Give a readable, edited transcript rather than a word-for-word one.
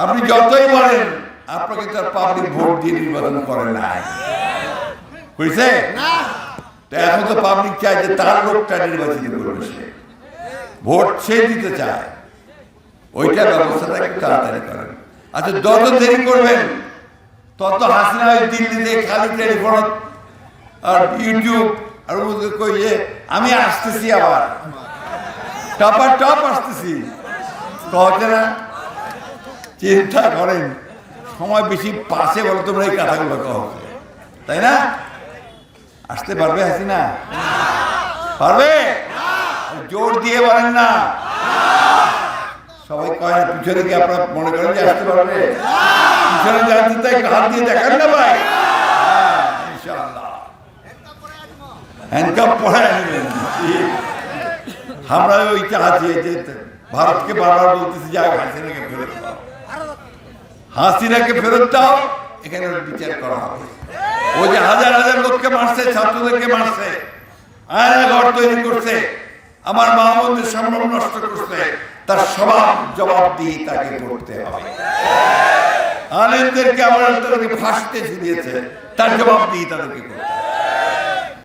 আপনি যতই বলেন আপনাকে তার পাবলিক ভোট দিয়ে নির্বাচন করে নাই, বুঝছে? এখন তো পাবলিক চায় যে তার লোকটা নির্বাচিত করবে, সে ভোট সে দিতে চায়, ওইটা ব্যবস্থাটা একটু তাড়াতাড়ি করেন। আচ্ছা, যত দেরি করবেন তত হাসিনা ওই দিল্লিতে খালি টেলিফোন আর ইউটিউব আর কইলে আমি আসতেছি, আবার টপ আসতেছি, কহতে না? চিন্তা করেন, সময় বেশি পাশে বলো তোমরা এই কথাগুলো কহ, তাই না? আসতে পারবে হাসিনা? পারবে? জোর দিয়ে বলেন না। সবাই কয় না পিছনে কি আপনারা মনে করেন যে আসতে পারবে? পিছনে জানতে তাই হাত দিয়ে দেখান না ভাই, ইনশাআল্লাহ হ্যান্ডকাপ পড়ায় নেবেন। আমরা ওইটা আছি যে ভারতকে বারবার বলতেছি যে হাসিনাকে ফেরত দাও, হাসিনাকে ফেরত দাও, এখানে বিচার করা হবে। ও যে হাজার হাজার লোককে মারছে, ছাত্রদেরকে মারছে, আয়না ঘর তৈরি করছে, আমার মা বোনদের সম্মান নষ্ট করছে, তার জবাব দিয়ে তাকে করতে হবে। আলেমদেরকে আমার তাদেরকে ফাঁসিতে ঝুলিয়েছে, তার জবাব দিয়ে তাদেরকে করতে হবে।